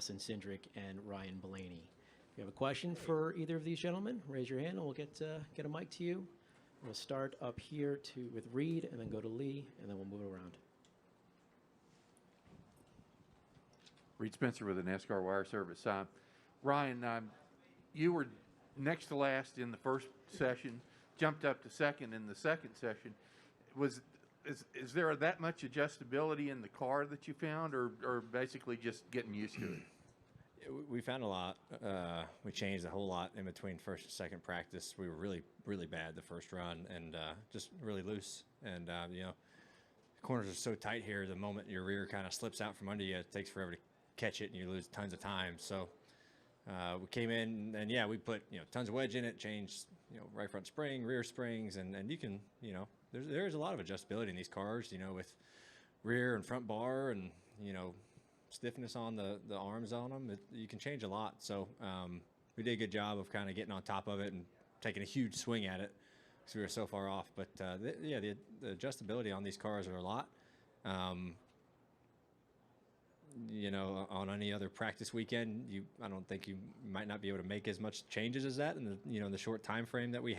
Austin Cindric and Ryan Blaney. If you have a question for either of these gentlemen, raise your hand and we'll get a mic to you. We'll start up here with Reed and then go to Lee, and then we'll move it around. Reed Spencer with the NASCAR Wire Service. Ryan, you were next to last in the first session, jumped up to second in the second session. Is there that much adjustability in the car that you found, or basically just getting used to it? We found a lot. We changed a whole lot in between first and second practice. We were really, really bad the first run and just really loose. And, the corners are so tight here. The moment your rear kind of slips out from under you, it takes forever to catch it and you lose tons of time. So we came in and, we put, tons of wedge in it, changed, right front spring, rear springs. And you can, there's a lot of adjustability in these cars, with rear and front bar and, stiffness on the arms on them. You can change a lot. So we did a good job of kind of getting on top of it and taking a huge swing at it because we were so far off. But the adjustability on these cars are a lot. On any other practice weekend, I don't think you might not be able to make as much changes as that in the short time frame that we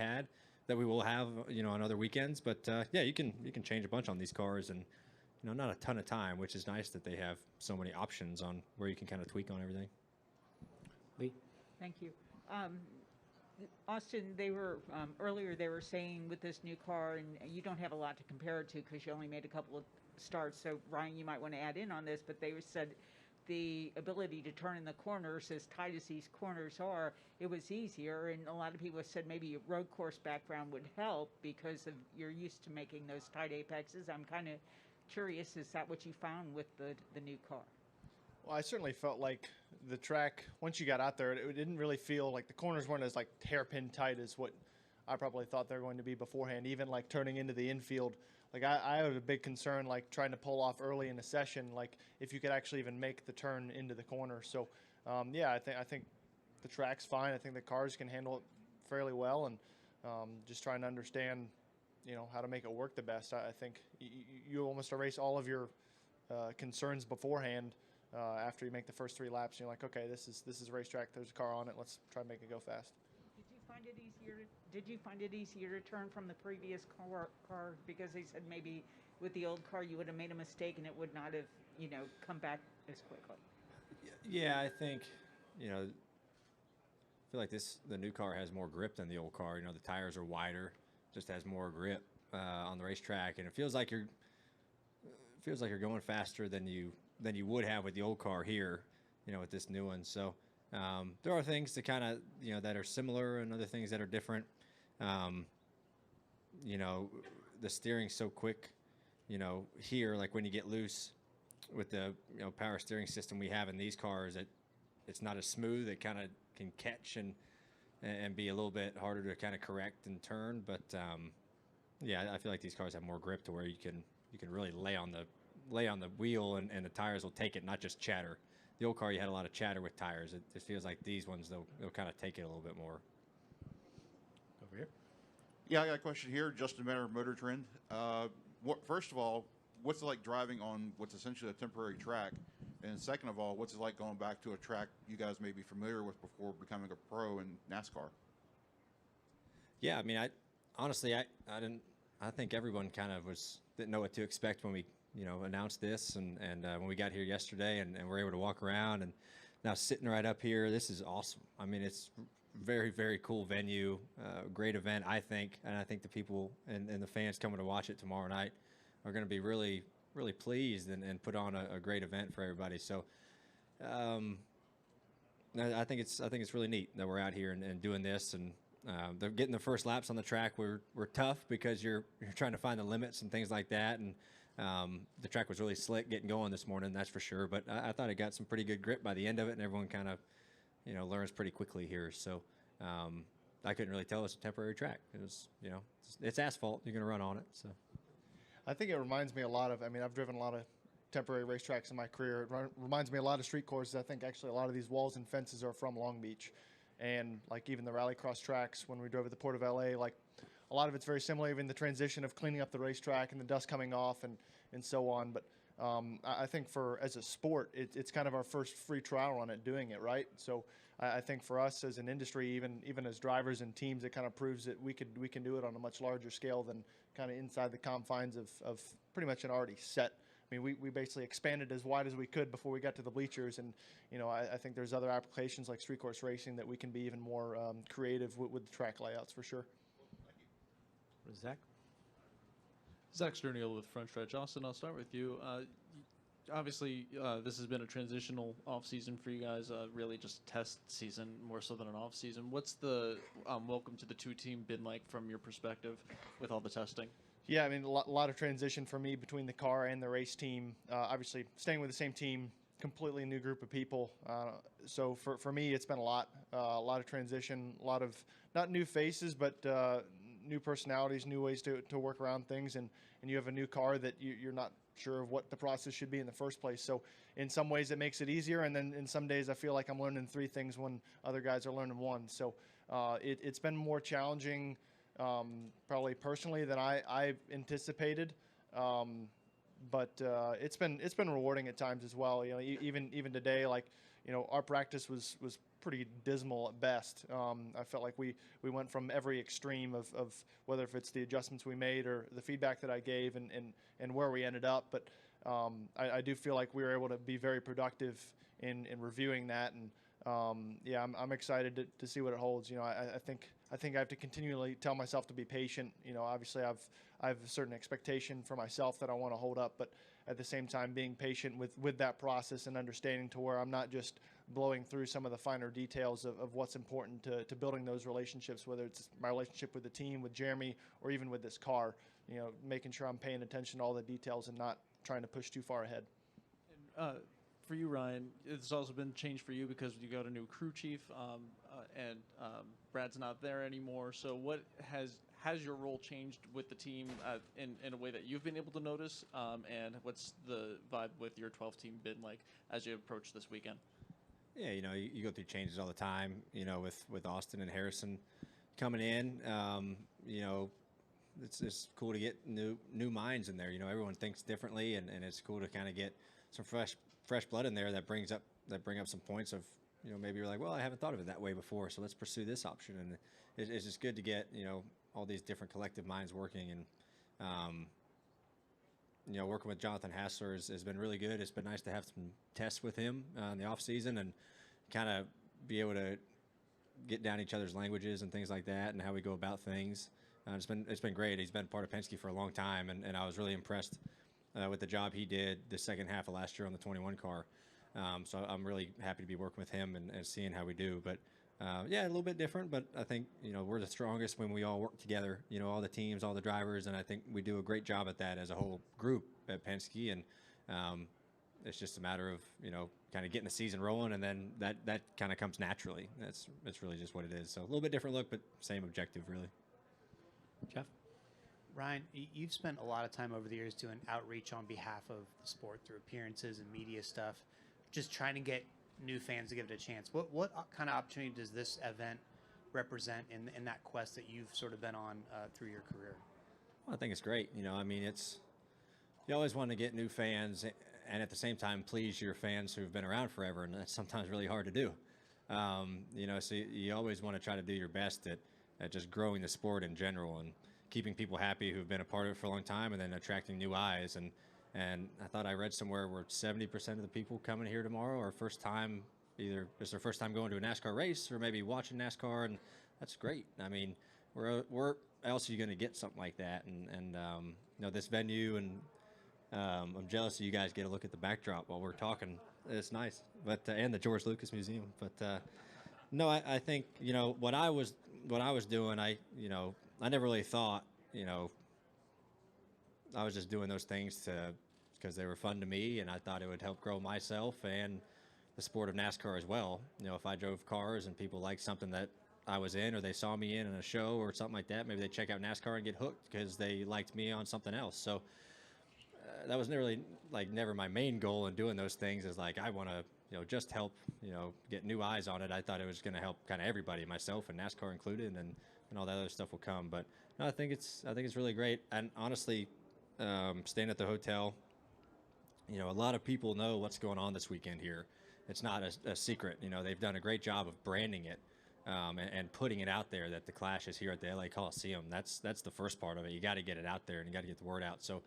will have on other weekends. But you can change a bunch on these cars and. Not a ton of time, which is nice that they have so many options on where you can kind of tweak on everything. Lee? Thank you. Austin, earlier they were saying with this new car, and you don't have a lot to compare it to because you only made a couple of starts, so Ryan, you might want to add in on this, but they said the ability to turn in the corners, as tight as these corners are, it was easier, and a lot of people said maybe a road course background would help because you're used to making those tight apexes. I'm kind of curious, is that what you found with the new car? Well, I certainly felt like the track, once you got out there, it didn't really feel like the corners weren't as hairpin tight as what I probably thought they were going to be beforehand. Even turning into the infield, I had a big concern trying to pull off early in the session, if you could actually even make the turn into the corner. So I think the track's fine. I think the cars can handle it fairly well, and just trying to understand how to make it work the best. I think you almost erase all of your concerns beforehand after you make the first 3 laps. You're like, okay, this is a racetrack. There's a car on it. Let's try to make it go fast. Did you find it easier to turn from the previous car? Because they said maybe with the old car you would have made a mistake and it would not have come back as quickly. Yeah, I think I feel like the new car has more grip than the old car. The tires are wider. Just has more grip on the racetrack, and it feels like you're going faster than you would have with the old car here, with this new one. So there are things that kind of that are similar, and other things that are different. The steering's so quick, here, when you get loose with the power steering system we have in these cars, it's not as smooth. It kind of can catch and be a little bit harder to kind of correct and turn, but I feel like these cars have more grip to where you can really lay on the wheel and the tires will take it, not just chatter. The old car, you had a lot of chatter with tires. It just feels like these ones they'll kind of take it a little bit more. Over here. Yeah, I got a question here. Justin Benner, Motor Trend. First of all, what's it like driving on what's essentially a temporary track? And second of all, what's it like going back to a track you guys may be familiar with before becoming a pro in NASCAR? Yeah, I mean, I think everyone kind of didn't know what to expect when we, announced this and when we got here yesterday and were able to walk around, and now sitting right up here, this is awesome. I mean, it's very, very cool venue, great event, I think, and I think the people and the fans coming to watch it tomorrow night are going to be really, really pleased and put on a great event for everybody. So I think it's really neat that we're out here and doing this, and they're getting the first laps on the track were tough because you're trying to find the limits and things like that, and the track was really slick getting going this morning, that's for sure. But I thought it got some pretty good grip by the end of it, and everyone kind of learns pretty quickly here. So I couldn't really tell it's a temporary track. It was it's asphalt, you're going to run on it. So I think it reminds me a lot of, I've driven a lot of temporary racetracks in my career. It reminds me a lot of street courses. I think actually a lot of these walls and fences are from Long Beach. And even the rallycross tracks when we drove at the Port of LA, a lot of it's very similar, even the transition of cleaning up the racetrack and the dust coming off and so on. But I think as a sport, it's kind of our first free trial run at doing it, right? So I think for us as an industry, even as drivers and teams, it kind of proves that we can do it on a much larger scale than kind of inside the confines of pretty much an already set. I mean, we basically expanded as wide as we could before we got to the bleachers, and I think there's other applications like street course racing that we can be even more creative with the track layouts for sure. Zach? Zach Sterniel with Front Stretch. Austin, I'll start with you. Obviously, this has been a transitional off-season for you guys, really just test season more so than an off-season. What's the welcome to the two-team been like from your perspective with all the testing? Yeah, I mean, a lot of transition for me between the car and the race team. Obviously, staying with the same team, completely new group of people. So for me, it's been a lot of transition, a lot of not new faces, but new personalities, new ways to work around things, and you have a new car that you're not sure of what the process should be in the first place. So in some ways it makes it easier, and then in some days I feel like I'm learning 3 things when other guys are learning 1. So it's been more challenging probably personally than I anticipated. But it's been rewarding at times as well. Even today, like, our practice was pretty dismal at best. I felt like we went from every extreme of whether if it's the adjustments we made or the feedback that I gave and where we ended up. But I do feel like we were able to be very productive in reviewing that. And yeah, I'm excited to see what it holds. I think I have to continually tell myself to be patient. Obviously I have a certain expectation for myself that I want to hold up, but at the same time being patient with that process and understanding to where I'm not just blowing through some of the finer details of what's important to building those relationships, whether it's my relationship with the team, with Jeremy, or even with this car, making sure I'm paying attention to all the details and not trying to push too far ahead. And, for you, Ryan, it's also been changed for you because you got a new crew chief, and Brad's not there anymore. So what has your role changed with the team in a way that you've been able to notice? And what's the vibe with your 12 team been like as you approach this weekend? Yeah, you go through changes all the time, with Austin and Harrison coming in. It's cool to get new minds in there. Everyone thinks differently, and it's cool to kind of get some fresh blood in there that bring up some points of, maybe you're like, well, I haven't thought of it that way before, so let's pursue this option. And it's just good to get, all these different collective minds working. And working with Jonathan Hassler has been really good. It's been nice to have some tests with him in the off season and kind of be able to get down each other's languages and things like that, and how we go about things. It's been great. He's been part of Penske for a long time, and I was really impressed with the job he did the second half of last year on the 21 car. So I'm really happy to be working with him and seeing how we do. But yeah, a little bit different, but I think, we're the strongest when we all work together, all the teams, all the drivers, and I think we do a great job at that as a whole group at Penske. And it's just a matter of, kind of getting the season rolling, and then that kind of comes naturally. That's really just what it is. So a little bit different look, but same objective, really. Jeff? Ryan, you've spent a lot of time over the years doing outreach on behalf of the sport through appearances and media stuff, just trying to get new fans to give it a chance. What kind of opportunity does this event represent in that quest that you've sort of been on through your career? Well, I think it's great. You always want to get new fans and at the same time please your fans who've been around forever, and that's sometimes really hard to do. So you always want to try to do your best at just growing the sport in general and keeping people happy who've been a part of it for a long time, and then attracting new eyes. And I thought I read somewhere where 70% of the people coming here tomorrow are first time, either it's their first time going to a NASCAR race or maybe watching NASCAR, and that's great. I mean, where else are you going to get something like that? And this venue, and I'm jealous of you guys get a look at the backdrop while we're talking. It's nice, but and the George Lucas Museum. But no, I think what I was doing. I never really thought, I was just doing those things because they were fun to me, and I thought it would help grow myself and the sport of NASCAR as well. If I drove cars and people liked something that I was in, or they saw me in a show or something like that, maybe they check out NASCAR and get hooked because they liked me on something else. So that was never my main goal in doing those things, is like, I want to, just help, get new eyes on it. I thought it was going to help kind of everybody, myself and NASCAR included, and all that other stuff will come. But no, I think it's really great. And honestly, staying at the hotel, you know, a lot of people know what's going on this weekend here. It's not a secret. You know, they've done a great job of branding it and putting it out there that the Clash is here at the LA Coliseum. That's the first part of it. You got to get it out there and you got to get the word out. So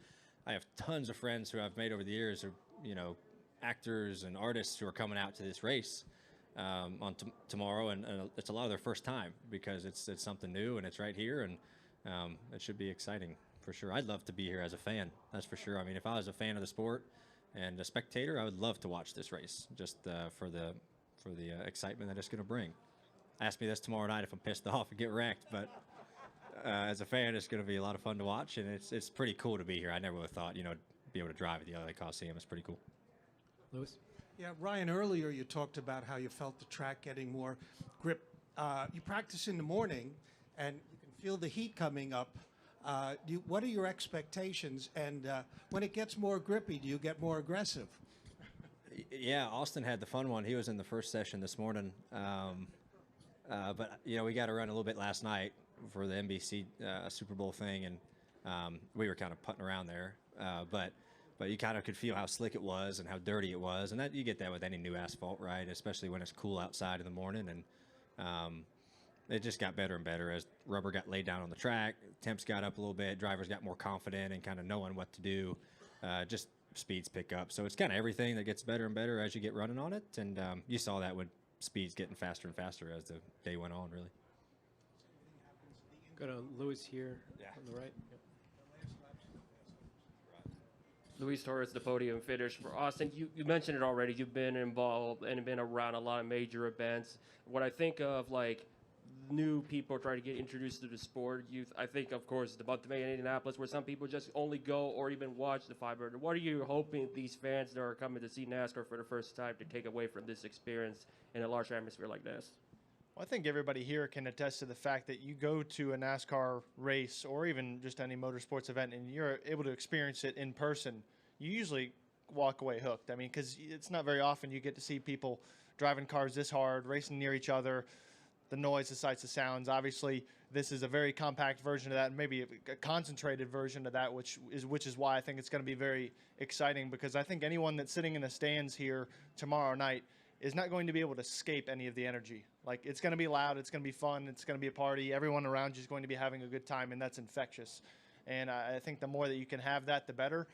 I have tons of friends who I've made over the years who, you know, actors and artists who are coming out to this race on tomorrow, and it's a lot of their first time because it's something new and it's right here, and it should be exciting for sure. I'd love to be here as a fan, that's for sure. I mean, if I was a fan of the sport and a spectator, I would love to watch this race just for the excitement that it's going to bring. Ask me this tomorrow night if I'm pissed off and get wrecked, but as a fan, it's going to be a lot of fun to watch, and it's pretty cool to be here. I never would have thought, you know, be able to drive at the LA Coliseum. It's pretty cool. Lewis? Yeah, Ryan, earlier you talked about how you felt the track getting more grip. You practice in the morning, and you can feel the heat coming up. What are your expectations? And when it gets more grippy, do you get more aggressive? Yeah, Austin had the fun one. He was in the first session this morning. But, you know, we got to run a little bit last night for the NBC Super Bowl thing, and we were kind of putting around there. But you kind of could feel how slick it was and how dirty it was, and that you get that with any new asphalt, right? Especially when it's cool outside in the morning, and it just got better and better as rubber got laid down on the track. Temps got up a little bit. Drivers got more confident and kind of knowing what to do. Just speeds pick up, so it's kind of everything that gets better and better as you get running on it, and you saw that with speeds getting faster and faster as the day went on, really. Go to Lewis here on the right. Yep. Luis Torres, the podium finish for Austin. You mentioned it already. You've been involved and been around a lot of major events. When I think of like new people trying to get introduced to the sport, I think, of course, the month of May in Indianapolis, where some people just only go or even watch the 500. What are you hoping these fans that are coming to see NASCAR for the first time to take away from this experience in a large atmosphere like this? Well, I think everybody here can attest to the fact that you go to a NASCAR race or even just any motorsports event and you're able to experience it in person, you usually walk away hooked. I mean, because it's not very often you get to see people driving cars this hard, racing near each other, the noise, the sights, the sounds. Obviously, this is a very compact version of that, and maybe a concentrated version of that, which is why I think it's going to be very exciting, because I think anyone that's sitting in the stands here tomorrow night is not going to be able to escape any of the energy. Like, it's going to be loud, it's going to be fun, it's going to be a party. Everyone around you is going to be having a good time, and that's infectious. And I think the more that you can have that, the better.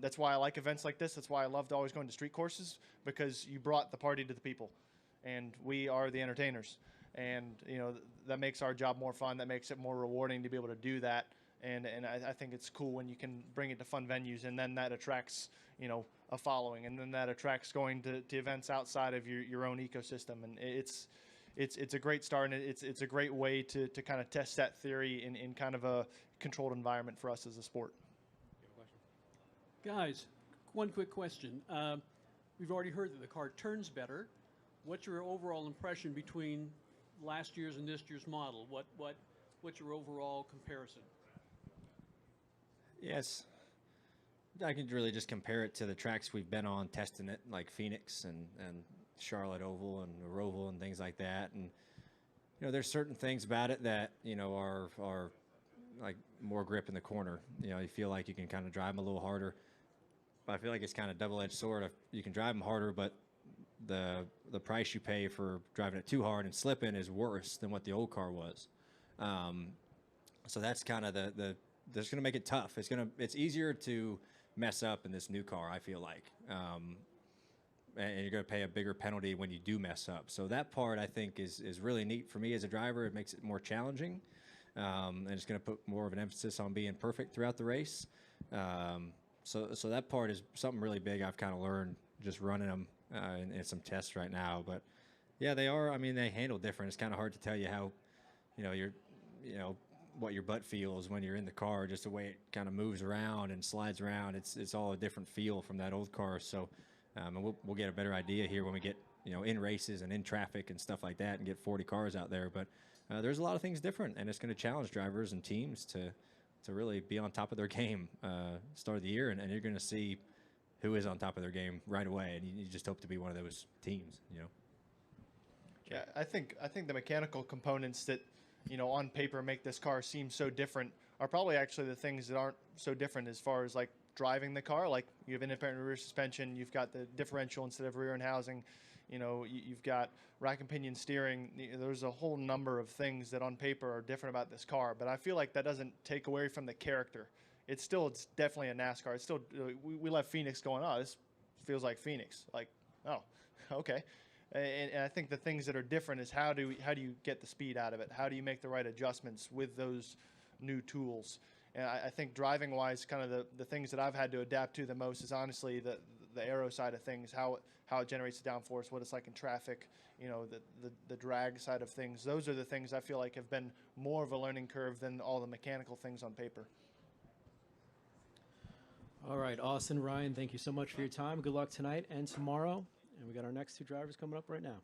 That's why I like events like this. That's why I loved always going to street courses, because you brought the party to the people, and we are the entertainers. And, you know, that makes our job more fun. That makes it more rewarding to be able to do that. And I think it's cool when you can bring it to fun venues, and then that attracts, you know, a following, and then that attracts going to events outside of your own ecosystem. And it's a great start, and it's a great way to kind of test that theory in kind of a controlled environment for us as a sport. Guys, one quick question. We've already heard that the car turns better. What's your overall impression between last year's and this year's model? What's your overall comparison? Yes, I can really just compare it to the tracks we've been on testing it, like Phoenix and Charlotte Oval and the Roval and things like that. And, you know, there's certain things about it that, you know, are like more grip in the corner. You know, you feel like you can kind of drive them a little harder. But I feel like it's kind of double-edged sword. You can drive them harder, but the price you pay for driving it too hard and slipping is worse than what the old car was. So that's kind of that's going to make it tough. It's easier to mess up in this new car, I feel like. And you're going to pay a bigger penalty when you do mess up. So that part, I think, is really neat for me as a driver. It makes it more challenging. And it's going to put more of an emphasis on being perfect throughout the race. So that part is something really big I've kind of learned just running them in some tests right now. But, yeah, they are. I mean, they handle different. It's kind of hard to tell you how, what your butt feels when you're in the car, just the way it kind of moves around and slides around. It's all a different feel from that old car. So and we'll get a better idea here when we get, in races and in traffic and stuff like that and get 40 cars out there. But there's a lot of things different, and it's going to challenge drivers and teams to really be on top of their game start of the year, and you're going to see who is on top of their game right away, and you just hope to be one of those teams, Yeah, I think the mechanical components that, on paper make this car seem so different are probably actually the things that aren't so different as far as like driving the car. Like you have independent rear suspension, you've got the differential instead of rear end housing, you've got rack and pinion steering. There's a whole number of things that on paper are different about this car, but I feel like that doesn't take away from the character. It's definitely a NASCAR. It's still, we left Phoenix going, oh, this feels like Phoenix. Like, oh, okay. And I think the things that are different is how do you get the speed out of it? How do you make the right adjustments with those new tools? And I think driving-wise, kind of the things that I've had to adapt to the most is honestly the aero side of things, how it generates the downforce, what it's like in traffic, the drag side of things. Those are the things I feel like have been more of a learning curve than all the mechanical things on paper. All right, Austin, Ryan, thank you so much for your time. Good luck tonight and tomorrow. And we got our next two drivers coming up right now.